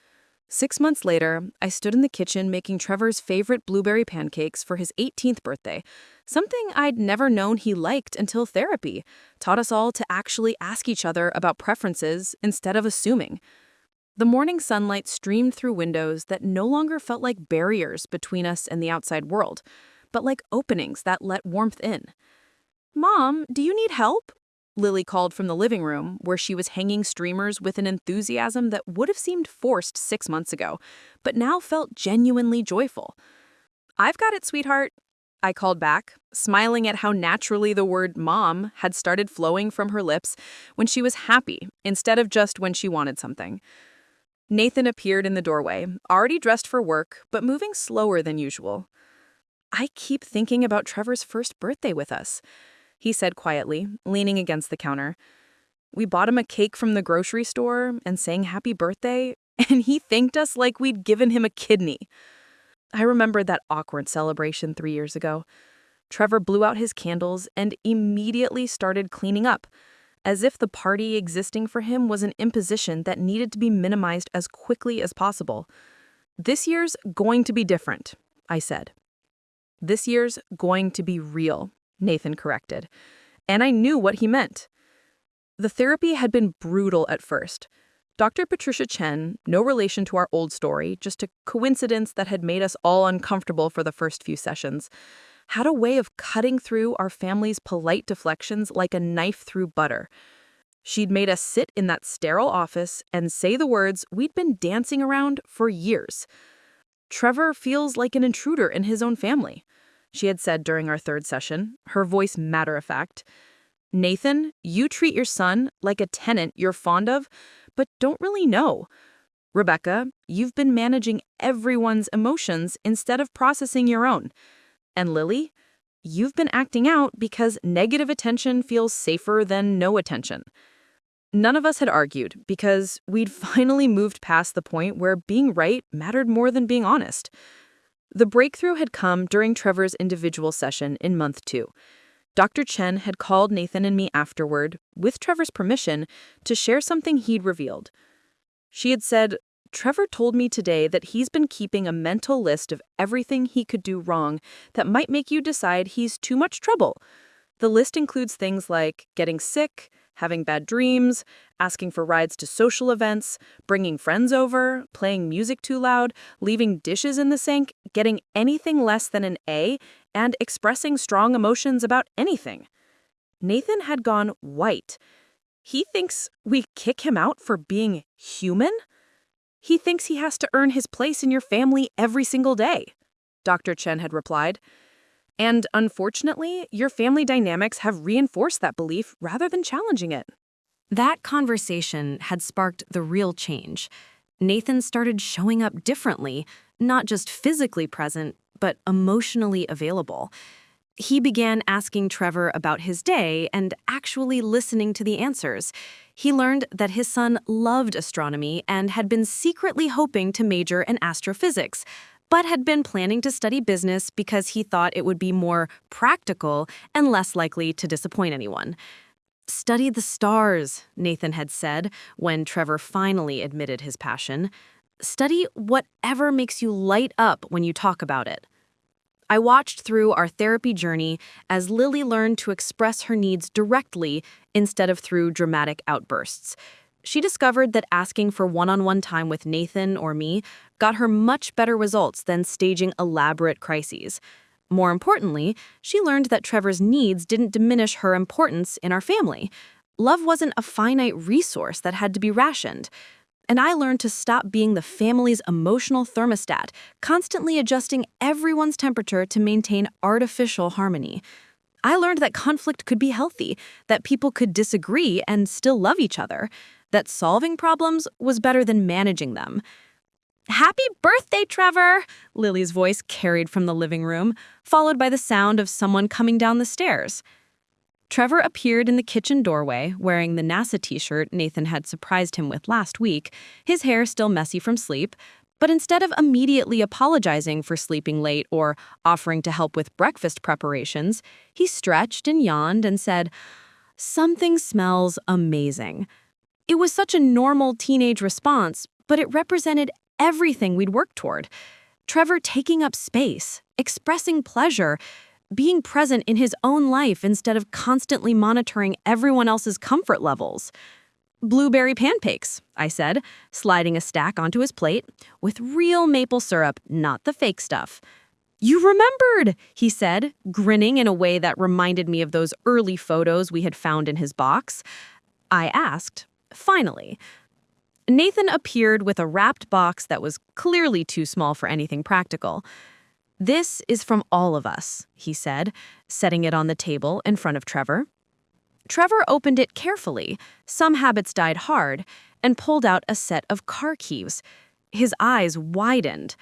6 months later, I stood in the kitchen making Trevor's favorite blueberry pancakes for his 18th birthday, something I'd never known he liked until therapy taught us all to actually ask each other about preferences instead of assuming. The morning sunlight streamed through windows that no longer felt like barriers between us and the outside world, but like openings that let warmth in. "Mom, do you need help?" Lily called from the living room, where she was hanging streamers with an enthusiasm that would have seemed forced 6 months ago, but now felt genuinely joyful. "I've got it, sweetheart," I called back, smiling at how naturally the word mom had started flowing from her lips when she was happy instead of just when she wanted something. Nathan appeared in the doorway, already dressed for work, but moving slower than usual. "I keep thinking about Trevor's first birthday with us," he said quietly, leaning against the counter. "We bought him a cake from the grocery store and sang happy birthday, and he thanked us like we'd given him a kidney." I remembered that awkward celebration 3 years ago. Trevor blew out his candles and immediately started cleaning up, as if the party existing for him was an imposition that needed to be minimized as quickly as possible. "This year's going to be different," I said. "This year's going to be real," Nathan corrected. And I knew what he meant. The therapy had been brutal at first. Dr. Patricia Chen, no relation to our old story, just a coincidence that had made us all uncomfortable for the first few sessions, had a way of cutting through our family's polite deflections like a knife through butter. She'd made us sit in that sterile office and say the words we'd been dancing around for years. Trevor feels like an intruder in his own family, she had said during our third session, her voice matter-of-fact. Nathan, you treat your son like a tenant you're fond of, but don't really know. Rebecca, you've been managing everyone's emotions instead of processing your own. And Lily, you've been acting out because negative attention feels safer than no attention. None of us had argued because we'd finally moved past the point where being right mattered more than being honest. The breakthrough had come during Trevor's individual session in month 2. Dr. Chen had called Nathan and me afterward, with Trevor's permission, to share something he'd revealed. She had said, Trevor told me today that he's been keeping a mental list of everything he could do wrong that might make you decide he's too much trouble. The list includes things like getting sick, having bad dreams, asking for rides to social events, bringing friends over, playing music too loud, leaving dishes in the sink, getting anything less than an A, and expressing strong emotions about anything. Nathan had gone white. He thinks we kick him out for being human? He thinks he has to earn his place in your family every single day, Dr. Chen had replied. And unfortunately, your family dynamics have reinforced that belief rather than challenging it. That conversation had sparked the real change. Nathan started showing up differently, not just physically present, but emotionally available. He began asking Trevor about his day and actually listening to the answers. He learned that his son loved astronomy and had been secretly hoping to major in astrophysics, but had been planning to study business because he thought it would be more practical and less likely to disappoint anyone. Study the stars, Nathan had said when Trevor finally admitted his passion. Study whatever makes you light up when you talk about it. I watched through our therapy journey as Lily learned to express her needs directly instead of through dramatic outbursts. She discovered that asking for one-on-one time with Nathan or me got her much better results than staging elaborate crises. More importantly, she learned that Trevor's needs didn't diminish her importance in our family. Love wasn't a finite resource that had to be rationed. And I learned to stop being the family's emotional thermostat, constantly adjusting everyone's temperature to maintain artificial harmony. I learned that conflict could be healthy, that people could disagree and still love each other, that solving problems was better than managing them. "Happy birthday, Trevor!" Lily's voice carried from the living room, followed by the sound of someone coming down the stairs. Trevor appeared in the kitchen doorway, wearing the NASA t-shirt Nathan had surprised him with last week, his hair still messy from sleep, but instead of immediately apologizing for sleeping late or offering to help with breakfast preparations, he stretched and yawned and said, "Something smells amazing." It was such a normal teenage response, but it represented everything we'd worked toward. Trevor taking up space, expressing pleasure, being present in his own life instead of constantly monitoring everyone else's comfort levels. "Blueberry pancakes," I said, sliding a stack onto his plate, "with real maple syrup, not the fake stuff." "You remembered," he said, grinning in a way that reminded me of those early photos we had found in his box. I asked, "Finally." Nathan appeared with a wrapped box that was clearly too small for anything practical. "This is from all of us," he said, setting it on the table in front of Trevor. Trevor opened it carefully, some habits died hard, and pulled out a set of car keys. His eyes widened.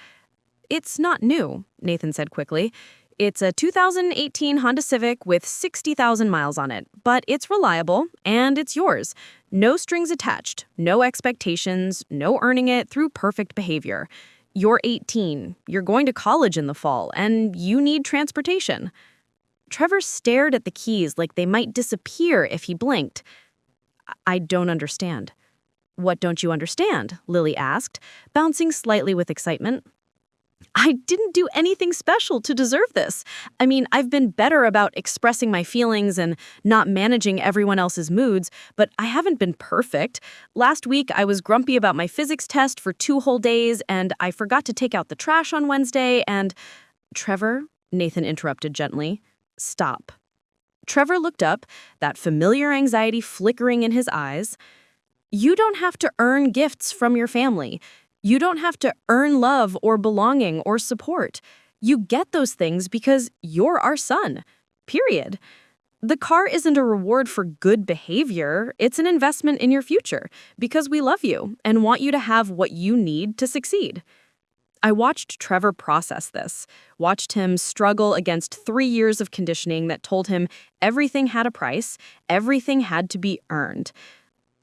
"It's not new," Nathan said quickly. "It's a 2018 Honda Civic with 60,000 miles on it, but it's reliable, and it's yours. No strings attached, no expectations, no earning it through perfect behavior. You're 18, you're going to college in the fall, and you need transportation." Trevor stared at the keys like they might disappear if he blinked. "I don't understand." "What don't you understand?" Lily asked, bouncing slightly with excitement. I didn't do anything special to deserve this. I mean, I've been better about expressing my feelings and not managing everyone else's moods, but I haven't been perfect. Last week, I was grumpy about my physics test for 2 whole days, and I forgot to take out the trash on Wednesday, and... Trevor, Nathan interrupted gently. Stop. Trevor looked up, that familiar anxiety flickering in his eyes. You don't have to earn gifts from your family. You don't have to earn love or belonging or support. You get those things because you're our son. Period. The car isn't a reward for good behavior. It's an investment in your future because we love you and want you to have what you need to succeed. I watched Trevor process this, watched him struggle against 3 years of conditioning that told him everything had a price, everything had to be earned.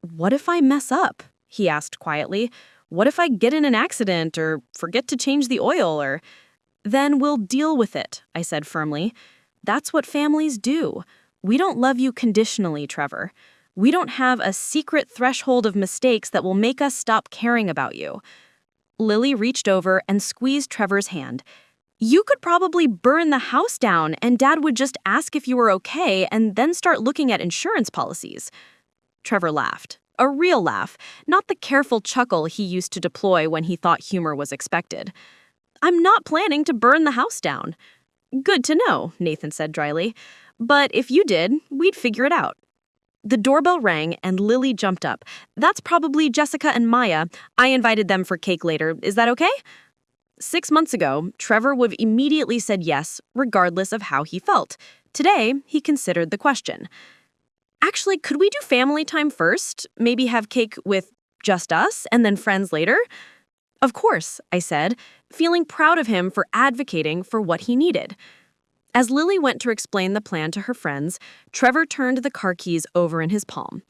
What if I mess up? He asked quietly. What if I get in an accident or forget to change the oil or... Then we'll deal with it, I said firmly. That's what families do. We don't love you conditionally, Trevor. We don't have a secret threshold of mistakes that will make us stop caring about you. Lily reached over and squeezed Trevor's hand. You could probably burn the house down and Dad would just ask if you were okay and then start looking at insurance policies. Trevor laughed. A real laugh, not the careful chuckle he used to deploy when he thought humor was expected. I'm not planning to burn the house down. Good to know, Nathan said dryly. But if you did, we'd figure it out. The doorbell rang and Lily jumped up. That's probably Jessica and Maya. I invited them for cake later. Is that okay? 6 months ago, Trevor would have immediately said yes, regardless of how he felt. Today, he considered the question. Actually, could we do family time first? Maybe have cake with just us and then friends later? Of course, I said, feeling proud of him for advocating for what he needed. As Lily went to explain the plan to her friends, Trevor turned the car keys over in his palm.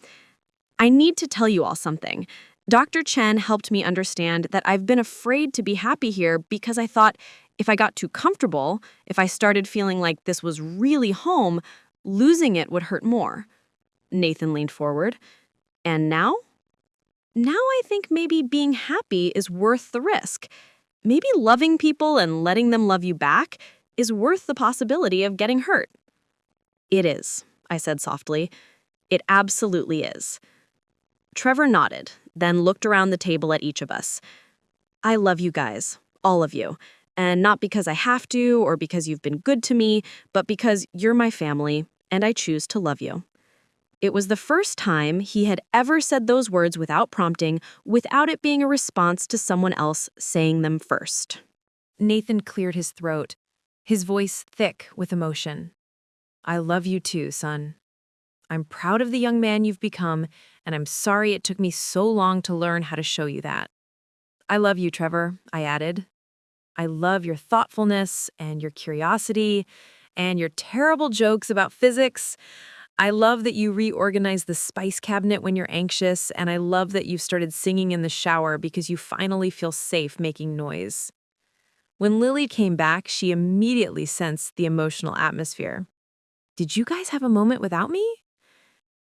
I need to tell you all something. Dr. Chen helped me understand that I've been afraid to be happy here because I thought if I got too comfortable, if I started feeling like this was really home, losing it would hurt more. Nathan leaned forward. And now? Now I think maybe being happy is worth the risk. Maybe loving people and letting them love you back is worth the possibility of getting hurt. It is, I said softly. It absolutely is. Trevor nodded, then looked around the table at each of us. I love you guys, all of you. And not because I have to or because you've been good to me, but because you're my family and I choose to love you. It was the first time he had ever said those words without prompting, without it being a response to someone else saying them first. Nathan cleared his throat, his voice thick with emotion. I love you too, son. I'm proud of the young man you've become, and I'm sorry it took me so long to learn how to show you that. I love you, Trevor, I added. I love your thoughtfulness and your curiosity and your terrible jokes about physics. I love that you reorganized the spice cabinet when you're anxious, and I love that you've started singing in the shower because you finally feel safe making noise. When Lily came back, she immediately sensed the emotional atmosphere. Did you guys have a moment without me?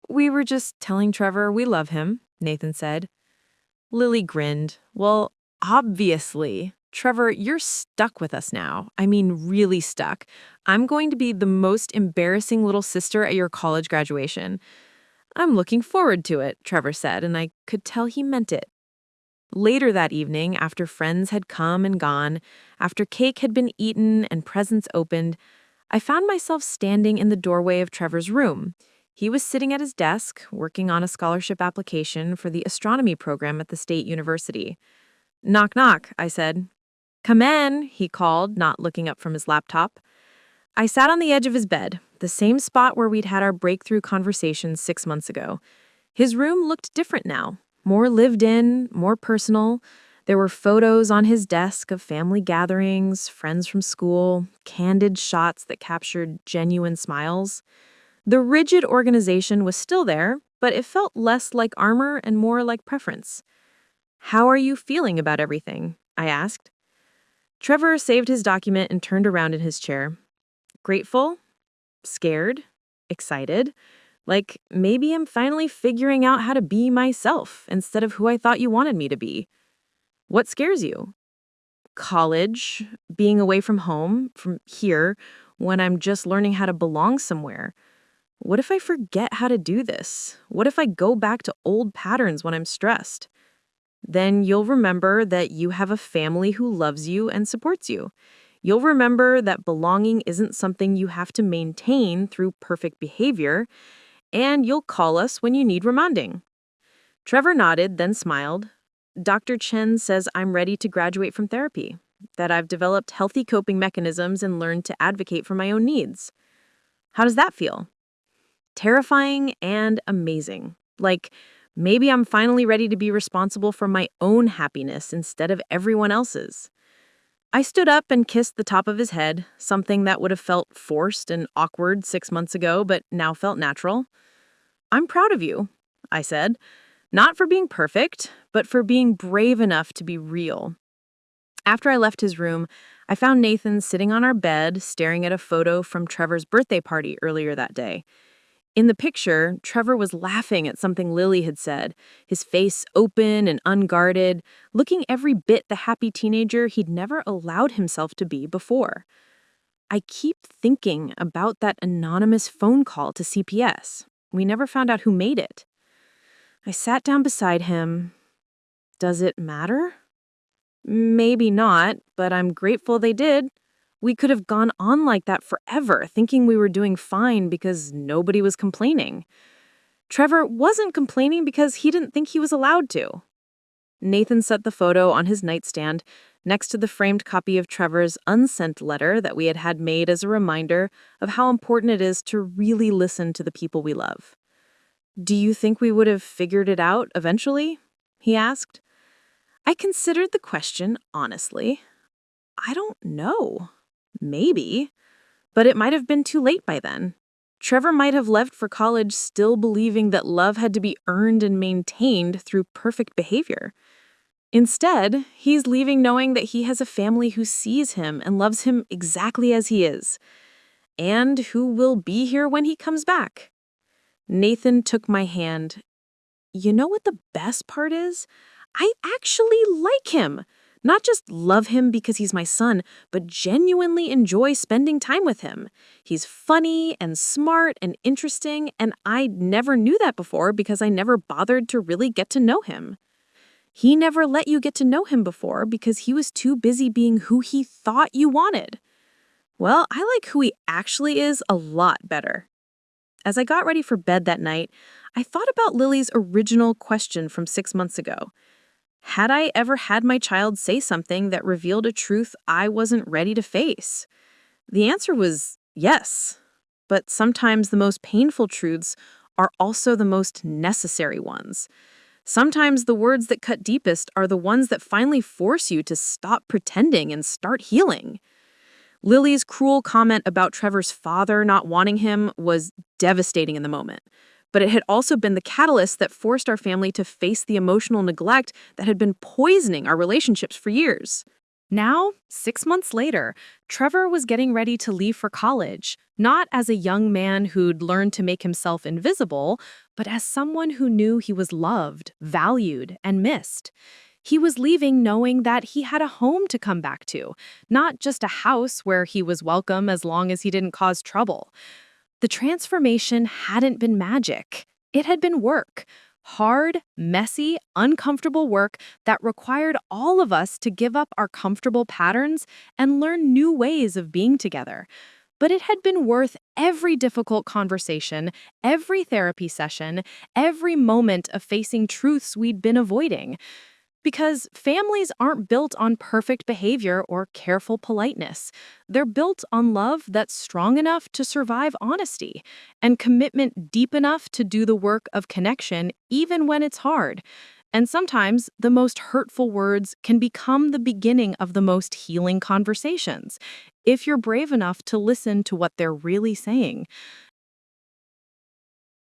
We were just telling Trevor we love him, Nathan said. Lily grinned. Well, obviously. Trevor, you're stuck with us now. I mean, really stuck. I'm going to be the most embarrassing little sister at your college graduation. I'm looking forward to it, Trevor said, and I could tell he meant it. Later that evening, after friends had come and gone, after cake had been eaten and presents opened, I found myself standing in the doorway of Trevor's room. He was sitting at his desk, working on a scholarship application for the astronomy program at the state university. Knock, knock, I said. Come in, he called, not looking up from his laptop. I sat on the edge of his bed, the same spot where we'd had our breakthrough conversation 6 months ago. His room looked different now, more lived in, more personal. There were photos on his desk of family gatherings, friends from school, candid shots that captured genuine smiles. The rigid organization was still there, but it felt less like armor and more like preference. How are you feeling about everything? I asked. Trevor saved his document and turned around in his chair. Grateful, scared, excited, like maybe I'm finally figuring out how to be myself instead of who I thought you wanted me to be. What scares you? college, being away from home, from here, when I'm just learning how to belong somewhere. What if I forget how to do this? What if I go back to old patterns when I'm stressed? Then you'll remember that you have a family who loves you and supports you. You'll remember that belonging isn't something you have to maintain through perfect behavior, and you'll call us when you need reminding." Trevor nodded, then smiled. "Dr. Chen says I'm ready to graduate from therapy, that I've developed healthy coping mechanisms and learned to advocate for my own needs." How does that feel? Terrifying and amazing. Like, maybe I'm finally ready to be responsible for my own happiness instead of everyone else's. I stood up and kissed the top of his head, something that would have felt forced and awkward 6 months ago, but now felt natural. "I'm proud of you," I said. "Not for being perfect, but for being brave enough to be real." After I left his room, I found Nathan sitting on our bed, staring at a photo from Trevor's birthday party earlier that day. In the picture, Trevor was laughing at something Lily had said, his face open and unguarded, looking every bit the happy teenager he'd never allowed himself to be before. I keep thinking about that anonymous phone call to CPS. We never found out who made it. I sat down beside him. Does it matter? Maybe not, but I'm grateful they did. We could have gone on like that forever, thinking we were doing fine because nobody was complaining. Trevor wasn't complaining because he didn't think he was allowed to. Nathan set the photo on his nightstand next to the framed copy of Trevor's unsent letter that we had made as a reminder of how important it is to really listen to the people we love. "Do you think we would have figured it out eventually?" he asked. I considered the question honestly. I don't know. Maybe. But it might have been too late by then. Trevor might have left for college still believing that love had to be earned and maintained through perfect behavior. Instead, he's leaving knowing that he has a family who sees him and loves him exactly as he is, and who will be here when he comes back. Nathan took my hand. You know what the best part is? I actually like him. Not just love him because he's my son, but genuinely enjoy spending time with him. He's funny and smart and interesting, and I never knew that before because I never bothered to really get to know him. He never let you get to know him before because he was too busy being who he thought you wanted. Well, I like who he actually is a lot better. As I got ready for bed that night, I thought about Lily's original question from 6 months ago. Had I ever had my child say something that revealed a truth I wasn't ready to face? The answer was yes. But sometimes the most painful truths are also the most necessary ones. Sometimes the words that cut deepest are the ones that finally force you to stop pretending and start healing. Lily's cruel comment about Trevor's father not wanting him was devastating in the moment. But it had also been the catalyst that forced our family to face the emotional neglect that had been poisoning our relationships for years. Now, 6 months later, Trevor was getting ready to leave for college, not as a young man who'd learned to make himself invisible, but as someone who knew he was loved, valued, and missed. He was leaving knowing that he had a home to come back to, not just a house where he was welcome as long as he didn't cause trouble. The transformation hadn't been magic. It had been work. Hard, messy, uncomfortable work that required all of us to give up our comfortable patterns and learn new ways of being together. But it had been worth every difficult conversation, every therapy session, every moment of facing truths we'd been avoiding. Because families aren't built on perfect behavior or careful politeness. They're built on love that's strong enough to survive honesty and commitment deep enough to do the work of connection even when it's hard. And sometimes the most hurtful words can become the beginning of the most healing conversations if you're brave enough to listen to what they're really saying.